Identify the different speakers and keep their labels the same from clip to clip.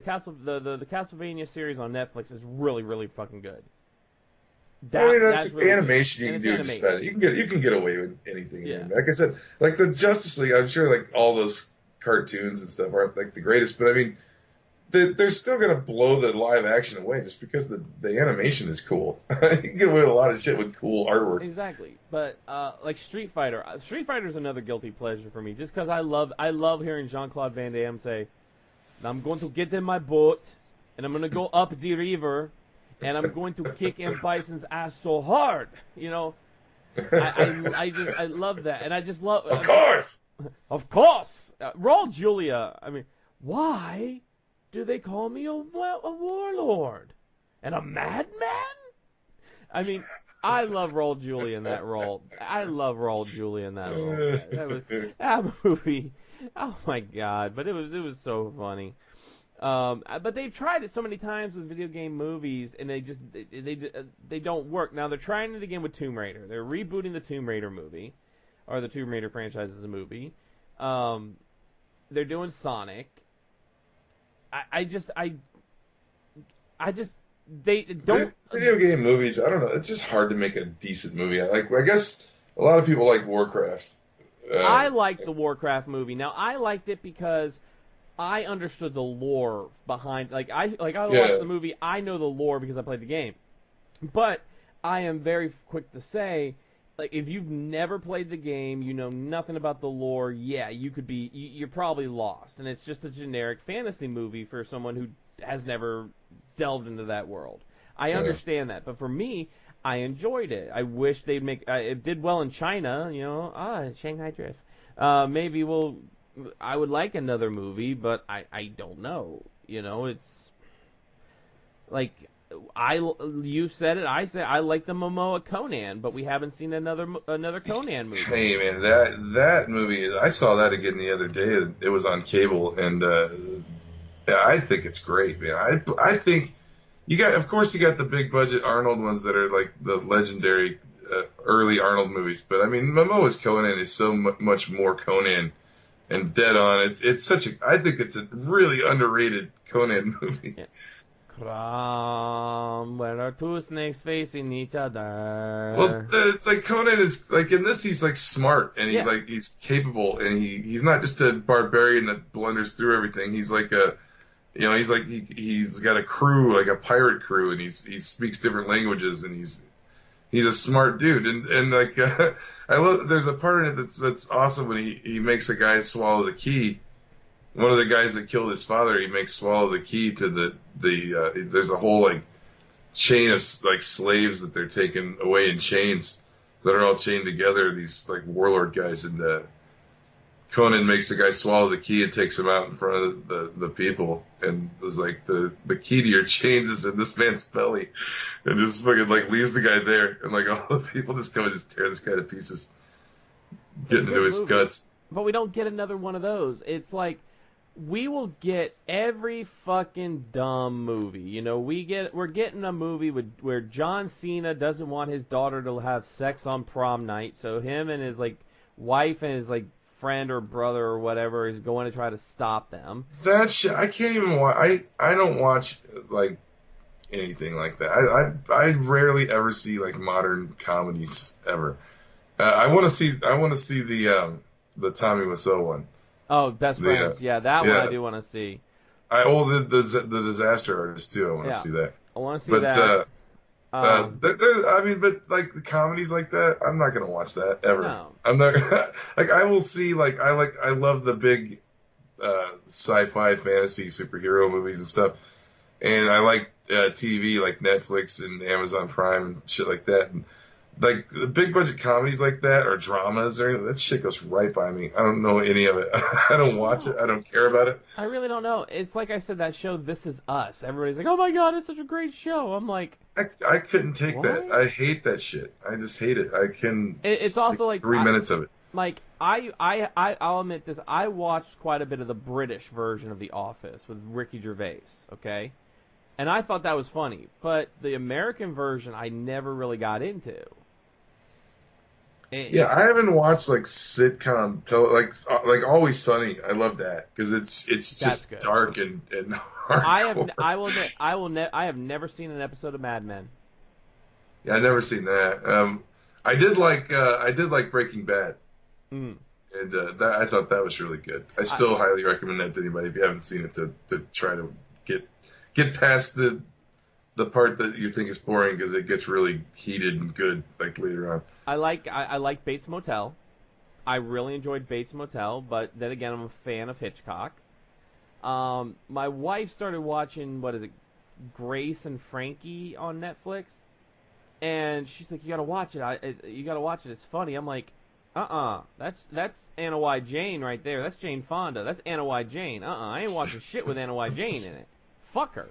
Speaker 1: the Castlevania series on Netflix is really, really fucking good.
Speaker 2: I mean,
Speaker 1: That's really
Speaker 2: animation.
Speaker 1: good.
Speaker 2: You
Speaker 1: And
Speaker 2: can
Speaker 1: it's
Speaker 2: do just
Speaker 1: animated.
Speaker 2: about it. You can get away with anything.
Speaker 1: Yeah.
Speaker 2: Like I said, like the Justice League. I'm sure like all those cartoons and stuff aren't like the greatest, but I mean, they're still gonna blow the live action away just because the animation is cool. You can get away with a lot of shit with cool artwork.
Speaker 1: Exactly, but like Street Fighter. Street Fighter is another guilty pleasure for me, just because I love hearing Jean-Claude Van Damme say, "I'm going to get in my boat, and I'm going to go up the river, and I'm going to kick M. Bison's ass so hard." You know, I love that, and I just love.
Speaker 2: Of course.
Speaker 1: Of course, Raul Julia. I mean, why do they call me a warlord and a madman? I mean, I love Raul Julia in that role. I love Raul Julia in that role. That movie. Oh my god! But it was so funny. But they've tried it so many times with video game movies, and they don't work. Now they're trying it again with Tomb Raider. They're rebooting the Tomb Raider movie, or the Tomb Raider franchise as a movie. They're doing Sonic. I just they don't.
Speaker 2: Video game movies. I don't know. It's just hard to make a decent movie. I guess a lot of people like Warcraft.
Speaker 1: I liked the Warcraft movie. Now I liked it because I understood the lore behind. I watched the movie. I know the lore because I played the game. But I am very quick to say, like, if you've never played the game, you know nothing about the lore. Yeah, you're probably lost, and it's just a generic fantasy movie for someone who has never delved into that world. I understand that, but for me, I enjoyed it. I wish they'd make it did well in China, Shanghai Drift. I would like another movie, but I don't know. It's like you said it. I said I like the Momoa Conan, but we haven't seen another Conan movie.
Speaker 2: Hey man, that movie, I saw that again the other day. It was on cable, and I think it's great, man. I think you got the big budget Arnold ones that are like the legendary early Arnold movies, but I mean Momoa's Conan is so much more Conan and dead on. I think it's a really underrated Conan movie.
Speaker 1: Yeah. Where are two snakes facing each other?
Speaker 2: Well, it's like Conan is like in this. He's like smart and he's capable, and he's not just a barbarian that blunders through everything. He's like he's got a crew, like a pirate crew, and he speaks different languages, and he's a smart dude, and like I love. There's a part in it that's awesome when he makes a guy swallow the key. One of the guys that killed his father, he makes swallow the key to there's a whole like chain of like slaves that they're taking away in chains that are all chained together. These like warlord guys, and Conan makes the guy swallow the key and takes him out in front of the people, and was like the key to your chains is in this man's belly, and just fucking like leaves the guy there, and like all the people just come and just tear this guy to pieces, getting into his guts.
Speaker 1: But we don't get another one of those. It's like we will get every fucking dumb movie. We're getting a movie where John Cena doesn't want his daughter to have sex on prom night, so him and his like wife and his like friend or brother or whatever is going to try to stop them.
Speaker 2: That shit, I can't even watch. I don't watch like anything like that. I rarely ever see like modern comedies ever. I want to see the Tommy Wiseau one.
Speaker 1: Oh, Best Friends. That one I do want to see.
Speaker 2: The Disaster Artist too. I want to see that.
Speaker 1: I want to see that.
Speaker 2: But like the comedies like that, I'm not gonna watch that ever.
Speaker 1: No.
Speaker 2: I'm not like I will see like I love the big sci-fi fantasy superhero movies and stuff, and I like TV like Netflix and Amazon Prime and shit like that. And, like the big budget comedies like that or dramas or anything, that shit goes right by me. I don't know any of it. I don't watch it. I don't care about it.
Speaker 1: I really don't know. It's like I said, that show This Is Us. Everybody's like, "Oh my god, it's such a great show." I'm like,
Speaker 2: I couldn't take that. I hate that shit. I just hate it.
Speaker 1: It's also like
Speaker 2: 3 minutes of it.
Speaker 1: Like I'll admit this. I watched quite a bit of the British version of The Office with Ricky Gervais. Okay. And I thought that was funny, but the American version I never really got into.
Speaker 2: Yeah, I haven't watched like sitcom like Always Sunny. I love that because it's just
Speaker 1: good.
Speaker 2: dark and hardcore.
Speaker 1: I have never seen an episode of Mad Men.
Speaker 2: Yeah, I've never seen that. I did like Breaking Bad,
Speaker 1: Mm.
Speaker 2: and that I thought that was really good. I still highly recommend that to anybody if you haven't seen it to try to get past the part that you think is boring because it gets really heated and good like later on.
Speaker 1: I like Bates Motel. I really enjoyed Bates Motel, but then again, I'm a fan of Hitchcock. My wife started watching, what is it, Grace and Frankie on Netflix, and she's like, "You gotta watch it. You gotta watch it. It's funny." I'm like, That's Anna Y. Jane right there. That's Jane Fonda. That's Anna Y. Jane. I ain't watching shit with Anna Y. Jane in it. Fuck her.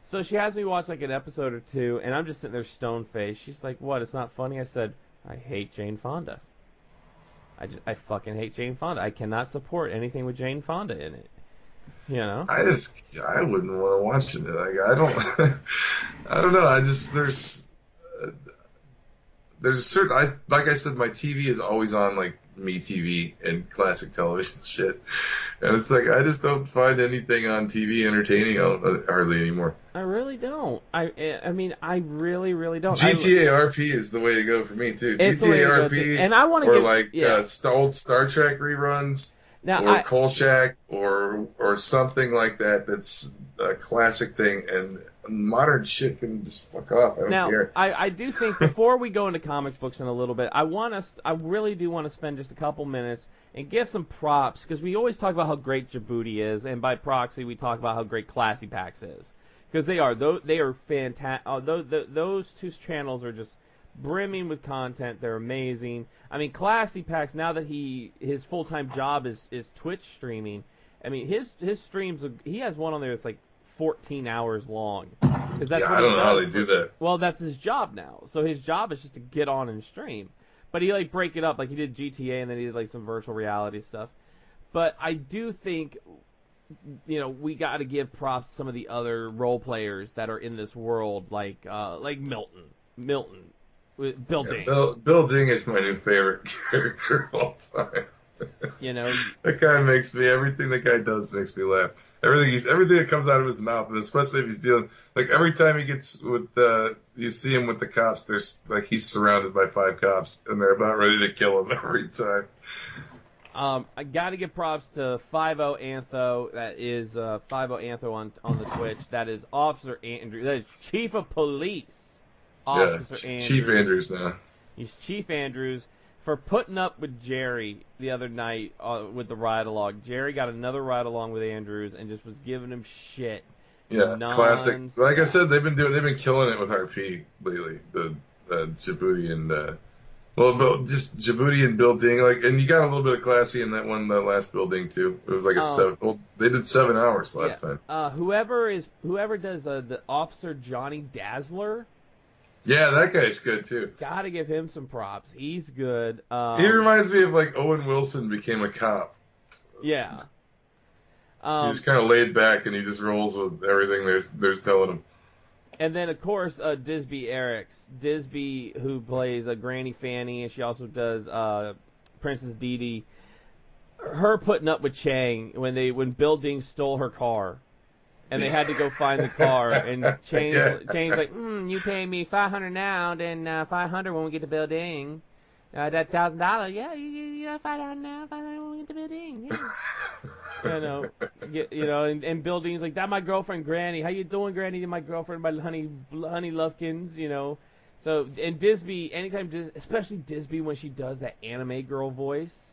Speaker 1: So she has me watch like an episode or two, and I'm just sitting there stone-faced. She's like, "What? It's not funny?" I said, "I hate Jane Fonda. I fucking hate Jane Fonda. I cannot support anything with Jane Fonda in it." You know?
Speaker 2: I wouldn't want to watch it. Like I don't I don't know. There's a certain like I said, my TV is always on like MeTV and classic television shit, and it's like I just don't find anything on TV entertaining hardly anymore.
Speaker 1: I really don't. I mean, I really, really don't.
Speaker 2: GTA RP is the way to go for me too.
Speaker 1: It's the way
Speaker 2: GTA
Speaker 1: to go,
Speaker 2: RP,
Speaker 1: and I want to
Speaker 2: old Star Trek reruns, or Kolchak, or something like that. That's a classic thing, and modern shit can just fuck off. I don't care.
Speaker 1: I do think before we go into comic books in a little bit, I really do want to spend just a couple minutes and give some props, because we always talk about how great Djibouti is, and by proxy we talk about how great Classy Packs is, because they are fantastic. Those two channels are just brimming with content. They're amazing. I mean, Classy Packs, now that his full-time job is Twitch streaming. I mean, his streams, he has one on there that's like 14 hours long.
Speaker 2: I don't know how they do that.
Speaker 1: Well, that's his job now. So his job is just to get on and stream. But he like break it up, like he did GTA and then he did like some virtual reality stuff. But I do think, we got to give props to some of the other role players that are in this world, like Milton, Bill Ding.
Speaker 2: Bill Ding is my new favorite character of all time. That guy makes me, everything that guy does makes me laugh. Everything that comes out of his mouth, and especially if he's dealing, like every time he gets with you see him with the cops, there's like he's surrounded by 5 cops and they're about ready to kill him every time.
Speaker 1: I got to give props to 50 Antho. That is 50 Antho on the Twitch. That is Officer Andrew. That is Chief of Police. Officer Andrews.
Speaker 2: Chief Andrews now.
Speaker 1: He's Chief Andrews. For putting up with Jerry the other night with the ride-along. Jerry got another ride-along with Andrews and just was giving him shit.
Speaker 2: Yeah, classic. Like I said, they've been killing it with RP lately. The Djibouti and just Djibouti and Bill Ding. And you got a little bit of Classy in that last building too. It was like a 7. Well, they did 7 hours last time.
Speaker 1: Whoever does the Officer Johnny Dazzler.
Speaker 2: Yeah, that guy's good too.
Speaker 1: Gotta give him some props. He's good.
Speaker 2: He reminds me of like Owen Wilson became a cop.
Speaker 1: Yeah.
Speaker 2: He's kind of laid back and he just rolls with everything there's telling him.
Speaker 1: And then of course Disby Eriks. Disby, who plays Granny Fanny, and she also does Princess Dee Dee. Her putting up with Chang when Bill Ding stole her car. And they had to go find the car, and Chang's like, you pay me $500 now, then $500 when we get to building. That $1,000, yeah, you got $500 now, $500 when we get to building. Yeah. And building's like, that my girlfriend Granny. How you doing, Granny? My girlfriend, my honey Lovekins. So and Disby, anytime, especially Disby when she does that anime girl voice.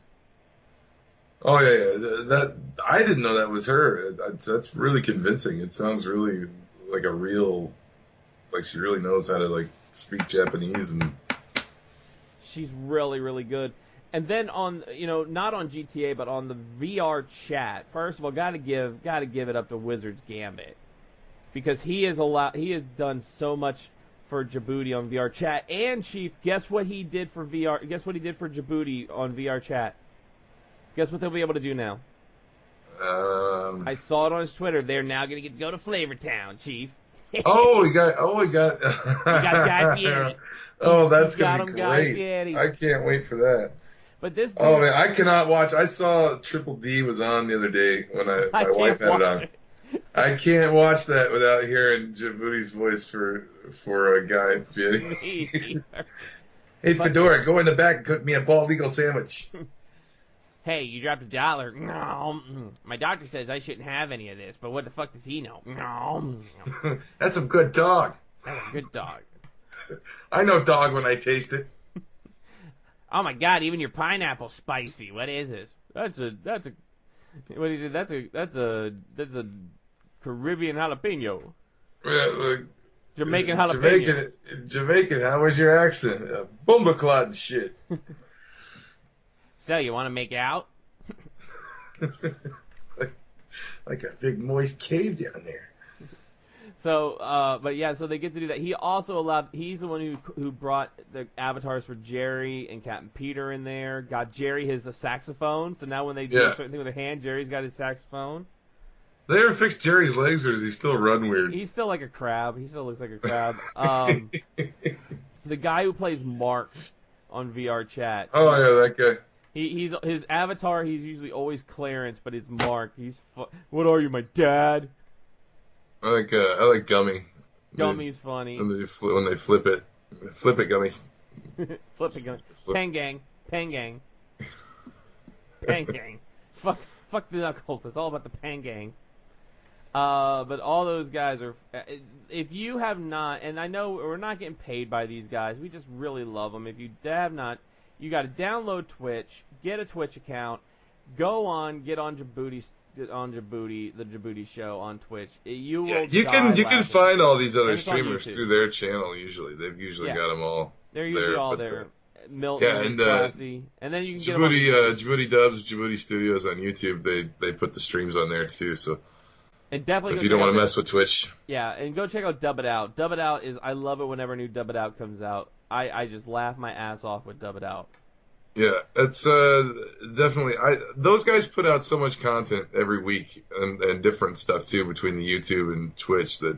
Speaker 2: Oh yeah. That I didn't know that was her. That's really convincing. It sounds really like a real, like she really knows how to like speak Japanese, and
Speaker 1: she's really, really good. And then on, not on GTA, but on the VR chat. First of all, gotta give it up to Wizards Gambit, because he has done so much for Djibouti on VR chat. And Chief, guess what he did for VR? Guess what he did for Djibouti on VR chat? Guess what they'll be able to do now? I saw it on his Twitter. They're now going to get to go to Flavortown, Chief.
Speaker 2: he got.
Speaker 1: He got in.
Speaker 2: Oh, that's
Speaker 1: got
Speaker 2: gonna be
Speaker 1: him, Guy
Speaker 2: great.
Speaker 1: Fieri.
Speaker 2: I can't wait for that.
Speaker 1: But this dude,
Speaker 2: Oh man, I cannot watch. I saw Triple D was on the other day when
Speaker 1: I
Speaker 2: my wife
Speaker 1: can't
Speaker 2: had it
Speaker 1: watch
Speaker 2: on.
Speaker 1: it.
Speaker 2: I can't watch that without hearing Djibouti's voice for a Guy Fieri.
Speaker 1: Me either.
Speaker 2: Hey
Speaker 1: But-
Speaker 2: Fedora, go in the back and cook me a bald eagle sandwich.
Speaker 1: Hey, you dropped $1. No. My doctor says I shouldn't have any of this, but what the fuck does he know? No.
Speaker 2: That's some good dog.
Speaker 1: That's a good dog.
Speaker 2: I know dog when I taste it.
Speaker 1: Oh my god, even your pineapple's spicy. What is this? That's a what is it? That's a Caribbean jalapeno.
Speaker 2: Look,
Speaker 1: Jamaican jalapeno.
Speaker 2: Jamaican, how was your accent? Boomba and shit.
Speaker 1: So, you want to make out?
Speaker 2: like a big moist cave down there.
Speaker 1: So, but yeah, so they get to do that. He also he's the one who brought the avatars for Jerry and Captain Peter in there. Got Jerry his saxophone. So now when they do a certain thing with their hand, Jerry's got his saxophone.
Speaker 2: They ever fix Jerry's legs, or does he still run weird?
Speaker 1: He's still like a crab. He still looks like a crab. The guy who plays Mark on VR chat.
Speaker 2: Oh yeah, that guy.
Speaker 1: He's his avatar. He's usually always Clarence, but it's Mark. What are you, my dad?
Speaker 2: I like Gummy.
Speaker 1: Gummy's funny.
Speaker 2: When they flip it, Gummy.
Speaker 1: Flip it, Gummy. Pangang. Fuck the Knuckles. It's all about the Pangang. But all those guys are. If you have not, and I know we're not getting paid by these guys, we just really love them. If you have not, you got to download Twitch, get a Twitch account, get on Djibouti, the Djibouti show on Twitch. You
Speaker 2: can find all these other streamers through their channel. They've usually got them all.
Speaker 1: They're usually all there. Milton,
Speaker 2: and
Speaker 1: Classy, and then you can get
Speaker 2: Djibouti Dubs, Djibouti Studios on YouTube. They put the streams on there too. So.
Speaker 1: And definitely
Speaker 2: if you don't want to mess with Twitch.
Speaker 1: Yeah, and go check out Dub It Out. Dub It Out I love it whenever new Dub It Out comes out. I just laugh my ass off with Dub It Out.
Speaker 2: Yeah, it's definitely. Those guys put out so much content every week and different stuff too between the YouTube and Twitch I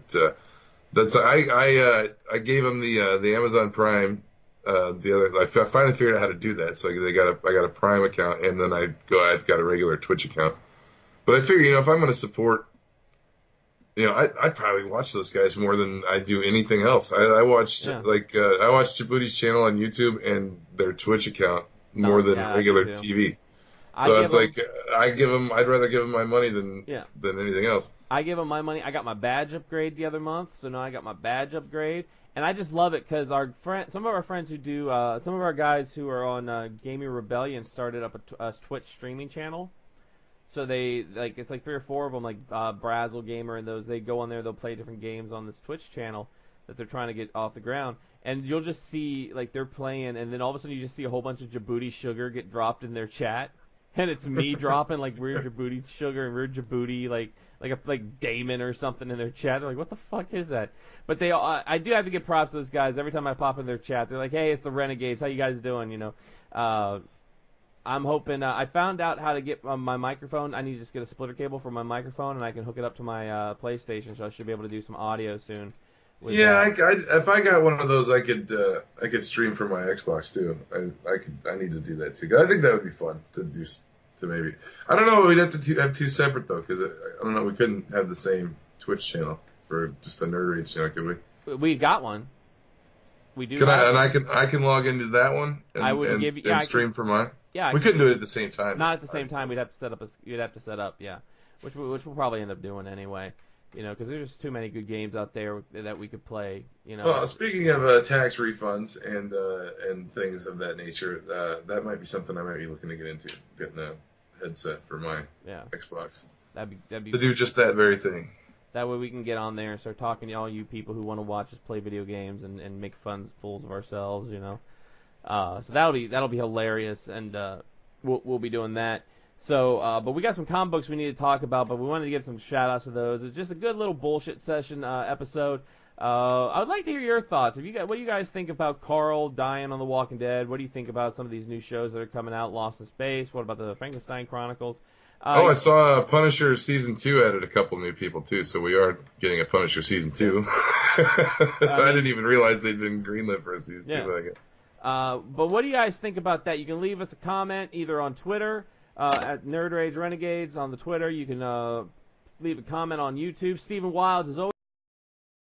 Speaker 2: gave them the Amazon Prime. I finally figured out how to do that. So I got a Prime account, and then I've got a regular Twitch account. But I figure, if I'm going to support. I'd probably watch those guys more than I do anything else. I watched I watched Djibouti's channel on YouTube and their Twitch account more than regular TV. So it's I'd rather give them my money than anything else.
Speaker 1: I give them my money. I got my badge upgrade the other month, so now I got my badge upgrade, and I just love it because some of our friends who do, some of our guys who are on Gaming Rebellion started up a Twitch streaming channel. So it's like 3 or 4 of them, like Brazzle Gamer and those. They go on there, they'll play different games on this Twitch channel that they're trying to get off the ground. And you'll just see, like, they're playing, and then all of a sudden you just see a whole bunch of Djibouti sugar get dropped in their chat. And it's me dropping, like, we're Djibouti sugar and we're Djibouti, like Damon or something in their chat. They're like, what the fuck is that? But I do have to give props to those guys. Every time I pop in their chat, they're like, hey, it's the Renegades. How you guys doing, I'm hoping. I found out how to get my microphone. I need to just get a splitter cable for my microphone, and I can hook it up to my PlayStation, so I should be able to do some audio soon.
Speaker 2: If I got one of those, I could stream from my Xbox too. I need to do that too. I think that would be fun to do. To maybe. I don't know. We'd have to have 2 separate though, because I don't know. We couldn't have the same Twitch channel for just a Nerd Rage channel, could we?
Speaker 1: We've got one. We do.
Speaker 2: I can log into that one. And,
Speaker 1: I would give you.
Speaker 2: Stream from mine.
Speaker 1: Yeah,
Speaker 2: we couldn't do it at the same time.
Speaker 1: Not at the same time. We'd have to set up. You'd have to set up. Yeah, which we'll probably end up doing anyway. Because there's just too many good games out there that we could play.
Speaker 2: Well, speaking of tax refunds and things of that nature, that might be something I might be looking to get into. Getting a headset for my Xbox.
Speaker 1: That'd be
Speaker 2: to do just that very thing.
Speaker 1: That way we can get on there and start talking to all you people who want to watch us play video games and make fools of ourselves. So that'll be hilarious, and we'll be doing that. So, but we got some comic books we need to talk about, but we wanted to give some shout-outs to those. It's just a good little bullshit session episode. I would like to hear your thoughts. What do you guys think about Carl dying on The Walking Dead? What do you think about some of these new shows that are coming out, Lost in Space? What about the Frankenstein Chronicles?
Speaker 2: I saw Punisher Season 2 added a couple new people, too, so we are getting a Punisher Season 2. I didn't even realize they'd been greenlit for a season 2.
Speaker 1: Yeah. But what do you guys think about that? You can leave us a comment either on Twitter, at Nerd Rage Renegades on the Twitter. You can leave a comment on YouTube. Stephen Wilds is always